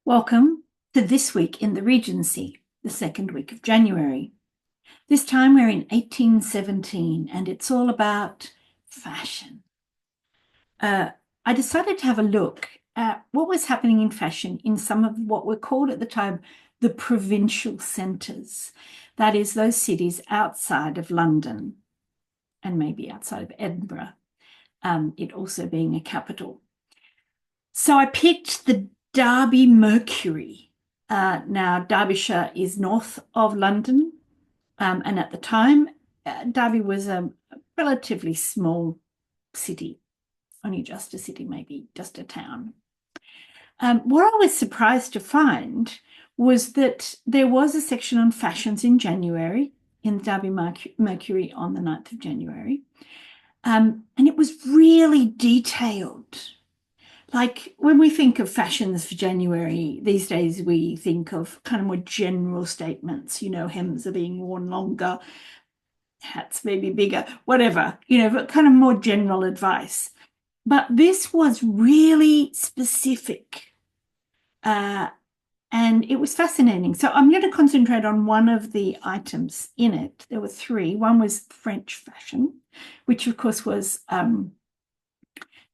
Welcome to This Week in the Regency, the second week of January. This time we're in 1817 and it's all about fashion. I decided to have a look at what was happening in fashion in some of what were called at the time the provincial centres. That is, those cities outside of London and maybe outside of Edinburgh, it also being a capital. So I picked the Derby Mercury. Now, Derbyshire is north of London, and at the time, Derby was a relatively small city, only just a city, maybe just a town. What I was surprised to find was that there was a section on fashions in January in the Derby Mercury on the 9th of January, and it was really detailed. Like when we think of fashions for January, these days we think of kind of more general statements, hems are being worn longer, hats maybe bigger, whatever, but kind of more general advice. But this was really specific. And it was fascinating. So I'm going to concentrate on one of the items in it. There were three. One was French fashion, which of course was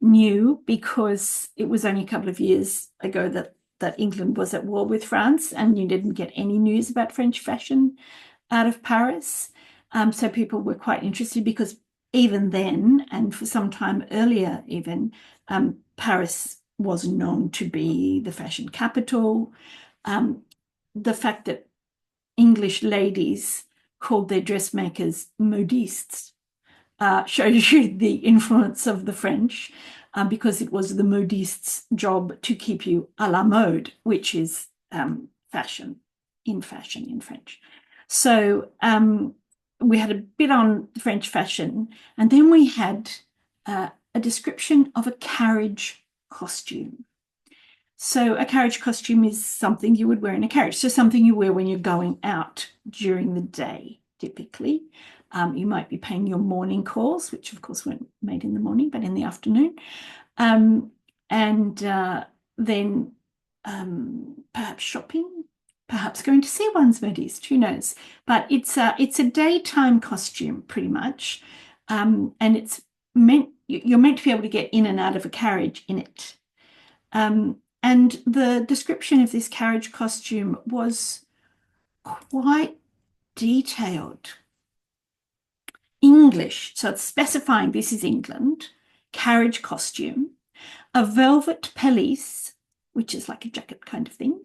new because it was only a couple of years ago that England was at war with France, and you didn't get any news about French fashion out of Paris. So people were quite interested because even then, and for some time earlier even, Paris was known to be the fashion capital. The fact that English ladies called their dressmakers modistes shows you the influence of the French, because it was the modiste's job to keep you à la mode, which is fashion in French. So we had a bit on French fashion, and then we had a description of a carriage costume. So a carriage costume is something you would wear in a carriage. So something you wear when you're going out during the day, typically. You might be paying your morning calls, which of course weren't made in the morning, but in the afternoon. Then perhaps shopping, perhaps going to see one's modiste, who knows? But it's a daytime costume pretty much. And you're meant to be able to get in and out of a carriage in it. And the description of this carriage costume was quite detailed. English, so it's specifying this is England, carriage costume, a velvet pelisse, which is like a jacket kind of thing,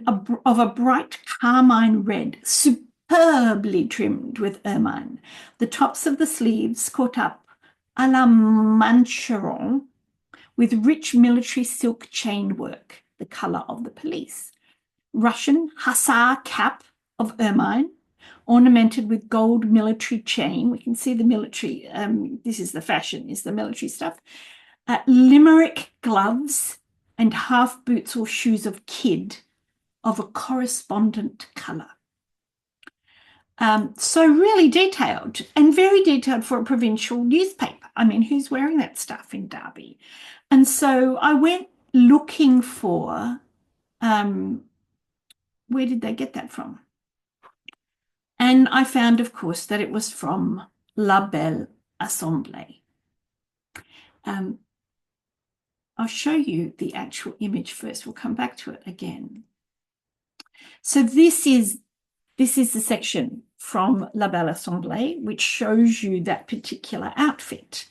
of a bright carmine red, superbly trimmed with ermine, the tops of the sleeves caught up à la mancheron, with rich military silk chain work, the colour of the pelisse, Russian hussar cap of ermine, ornamented with gold military chain. We can see the military, this is the fashion, is the military stuff. Limerick gloves and half boots or shoes of kid of a correspondent colour. So really detailed, and very detailed for a provincial newspaper. I mean, who's wearing that stuff in Derby? And so I went looking for, where did they get that from? And I found, of course, that it was from La Belle Assemblée. I'll show you the actual image first. We'll come back to it again. So this is the section from La Belle Assemblée, which shows you that particular outfit.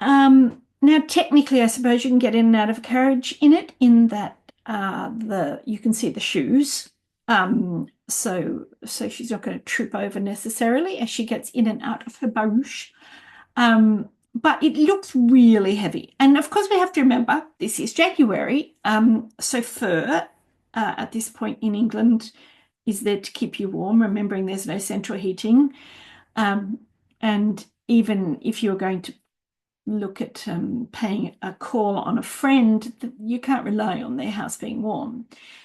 Now, technically, I suppose you can get in and out of a carriage in it, in that you can see the shoes. So she's not going to trip over necessarily as she gets in and out of her barouche. But it looks really heavy. And of course, we have to remember this is January. So fur at this point in England is there to keep you warm, remembering there's no central heating. And even if you're going to look at paying a call on a friend, you can't rely on their house being warm.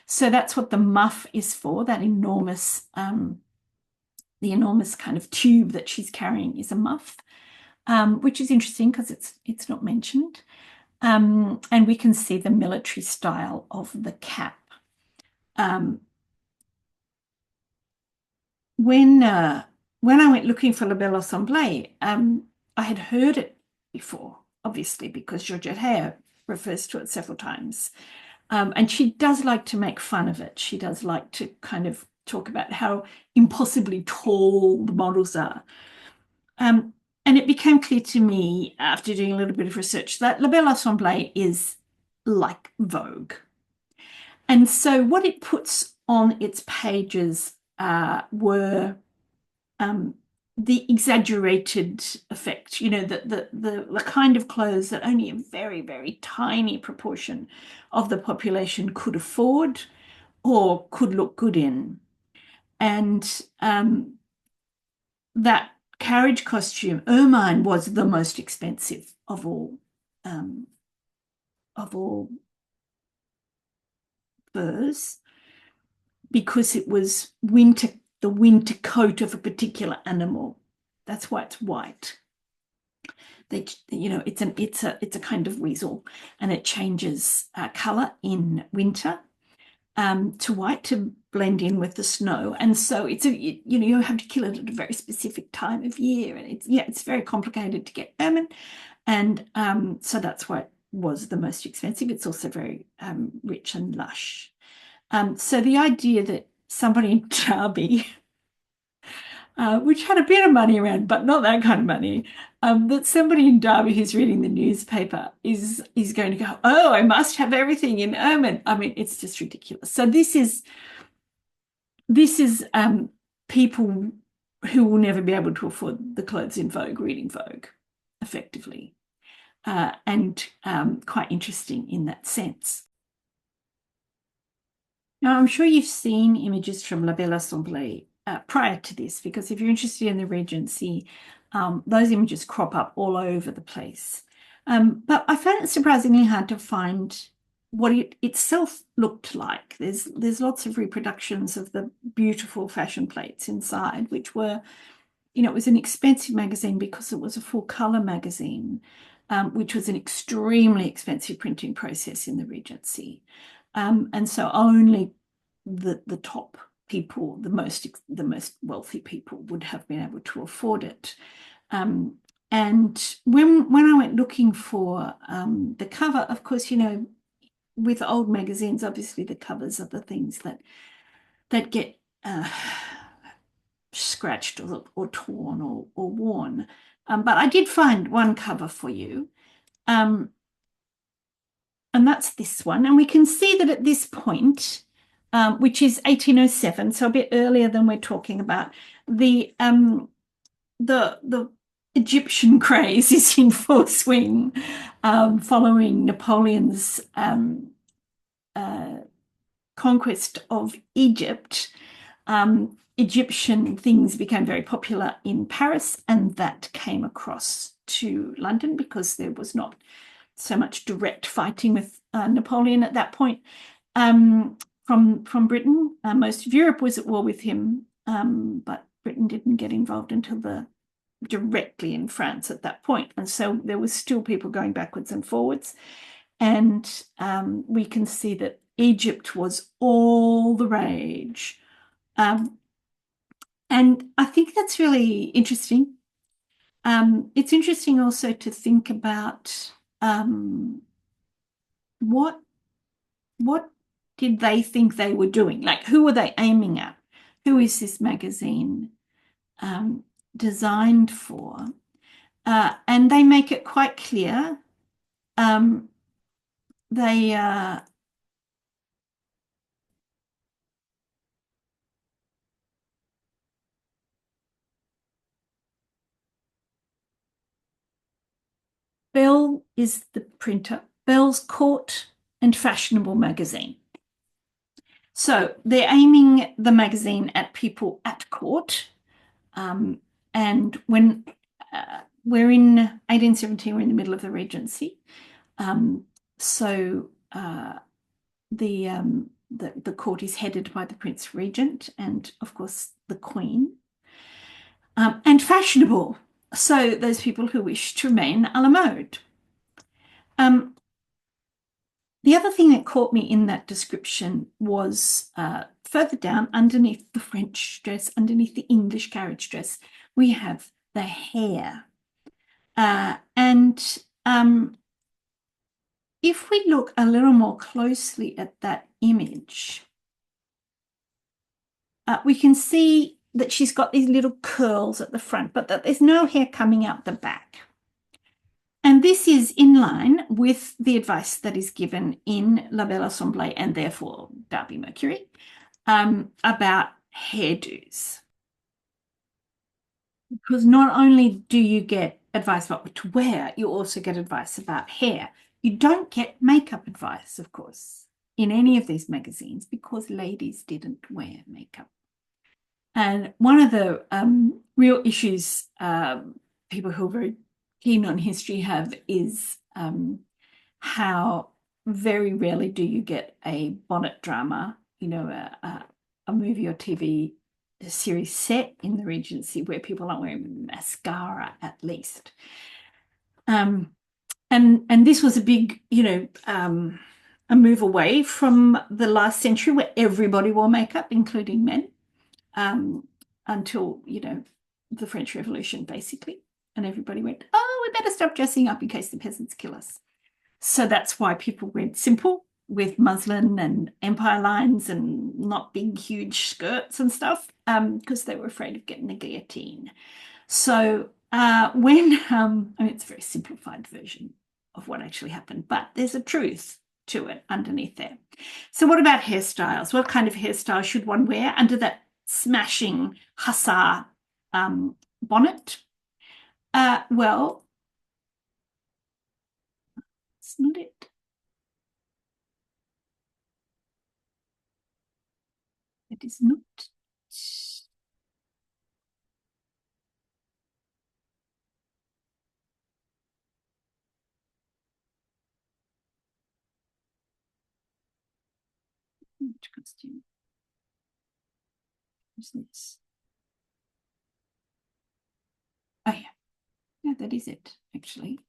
So that's what the muff is for, that enormous, the enormous kind of tube that she's carrying is a muff, which is interesting because it's not mentioned. And we can see the military style of the cap. Um, when uh, when I went looking for La Belle Assemblée, I had heard it before, obviously, because Georgette Heyer refers to it several times. And she does like to make fun of it. She does like to kind of talk about how impossibly tall the models are. Um, and it became clear to me after doing a little bit of research that La Belle Assemblée is like Vogue. And so what it puts on its pages were um, the exaggerated effect, the kind of clothes that only a very, very tiny proportion of the population could afford or could look good in. And that carriage costume, ermine, was the most expensive um, of all furs because it was the winter coat of a particular animal. That's why it's white. It's a kind of weasel, and it changes color in winter to white to blend in with the snow. And so you have to kill it at a very specific time of year, and it's very complicated to get ermine, and so that's why it was the most expensive. It's also very rich and lush. So the idea that somebody in Derby, which had a bit of money around, but not that kind of money, that somebody in Derby who's reading the newspaper is going to go, oh, I must have everything in ermine. I mean, it's just ridiculous. So this is people who will never be able to afford the clothes in Vogue reading Vogue effectively, and quite interesting in that sense. Now, I'm sure you've seen images from La Belle Assemblée prior to this, because if you're interested in the Regency, those images crop up all over the place. But I found it surprisingly hard to find what it itself looked like. There's lots of reproductions of the beautiful fashion plates inside, which were, it was an expensive magazine because it was a full color magazine, which was an extremely expensive printing process in the Regency. And so only the top people, the most wealthy people, would have been able to afford it. And when I went looking for the cover, of course, with old magazines, obviously the covers are the things that get scratched or torn or worn. But I did find one cover for you. And that's this one. And we can see that at this point, which is 1807, so a bit earlier than we're talking about, the Egyptian craze is in full swing, following Napoleon's conquest of Egypt. Egyptian things became very popular in Paris, and that came across to London because there was not so much direct fighting with Napoleon at that point from Britain. Most of Europe was at war with him, but Britain didn't get involved until directly in France at that point. And so there was still people going backwards and forwards. And we can see that Egypt was all the rage. And I think that's really interesting. It's interesting also to think about what did they think they were doing? Like, who were they aiming at? Who is this magazine designed for? And they make it quite clear. They Belle is the printer. Belle's Court and Fashionable magazine. So they're aiming the magazine at people at court. And when we're in 1817, we're in the middle of the Regency. So the court is headed by the Prince Regent and, of course, the Queen. And fashionable. So those people who wish to remain a la mode. caught me in that description was further down underneath the French dress, underneath the English carriage dress, we have the hair. And if we look a little more closely at that image, we can see that she's got these little curls at the front, but that there's no hair coming out the back. And this is in line with the advice that is given in La Belle Assemblée and therefore Derby Mercury about hairdos. Because not only do you get advice about what to wear, you also get advice about hair. You don't get makeup advice, of course, in any of these magazines because ladies didn't wear makeup. And one of the real issues people who are very keen on history have is how very rarely do you get a bonnet drama, a movie or TV series set in the Regency where people aren't wearing mascara at least. And this was a big, a move away from the last century where everybody wore makeup, including men, until, the French Revolution, basically. And everybody went, oh, we better stop dressing up in case the peasants kill us. So that's why people went simple with muslin and empire lines and not big, huge skirts and stuff, because they were afraid of getting the guillotine. So it's a very simplified version of what actually happened, but there's a truth to it underneath there. So what about hairstyles? What kind of hairstyle should one wear under that smashing hussar bonnet? Well, it's not it. It is not. Which costume? What's this? Oh, yeah. Yeah, that is it, actually.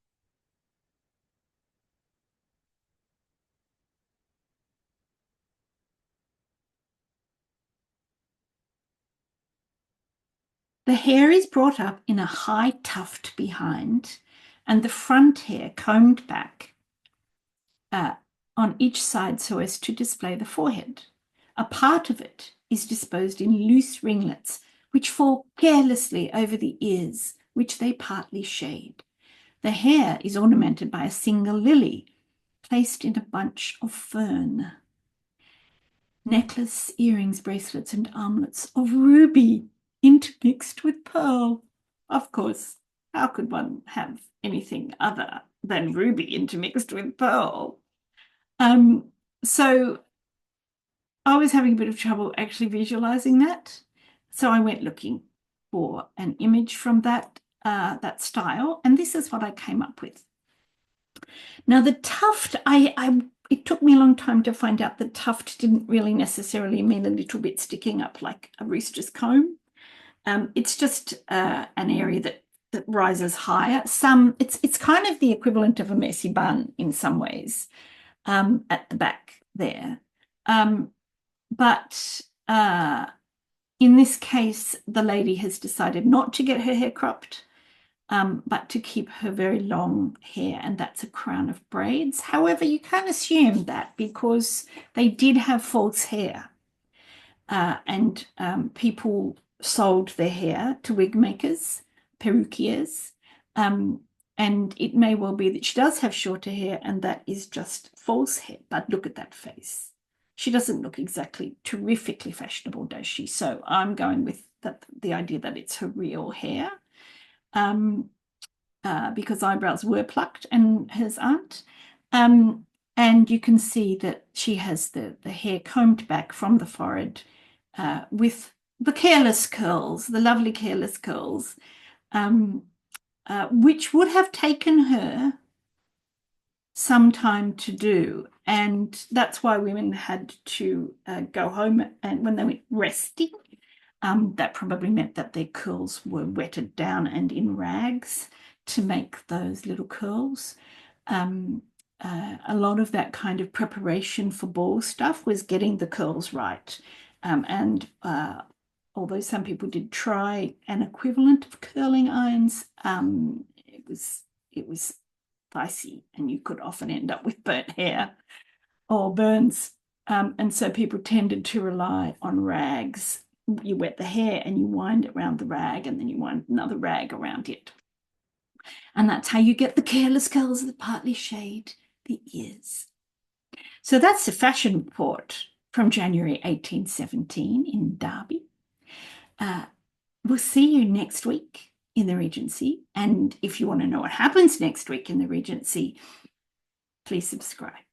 The hair is brought up in a high tuft behind, and the front hair combed back on each side so as to display the forehead. A part of it is disposed in loose ringlets, which fall carelessly over the ears, which they partly shade. The hair is ornamented by a single lily, placed in a bunch of fern. Necklace, earrings, bracelets, and armlets of ruby intermixed with pearl. Of course, how could one have anything other than ruby intermixed with pearl? So I was having a bit of trouble actually visualizing that. So I went looking for an image from that style, and this is what I came up with. Now the tuft, it took me a long time to find out that tuft didn't really necessarily mean a little bit sticking up like a rooster's comb. It's just an area that rises higher. It's kind of the equivalent of a messy bun in some ways at the back there. But in this case, the lady has decided not to get her hair cropped, but to keep her very long hair, and that's a crown of braids. However, you can't assume that because they did have false hair, and people sold their hair to wig makers, perruquiers, and it may well be that she does have shorter hair and that is just false hair. But look at that face. She doesn't look exactly terrifically fashionable, does she? So I'm going with the idea that it's her real hair. Because eyebrows were plucked and hers aren't. And you can see that she has the hair combed back from the forehead with the careless curls, the lovely careless curls, which would have taken her some time to do. And that's why women had to go home, and when they went resting, that probably meant that their curls were wetted down and in rags to make those little curls. a lot of that kind of preparation for ball stuff was getting the curls right. And although some people did try an equivalent of curling irons, it was dicey, and you could often end up with burnt hair or burns. And so people tended to rely on rags. You wet the hair and you wind it around the rag, and then you wind another rag around it. And that's how you get the careless curls that partly shade the ears. So that's the fashion report from January 1817 in Derby. We'll see you next week in the Regency. And if you want to know what happens next week in the Regency, please subscribe.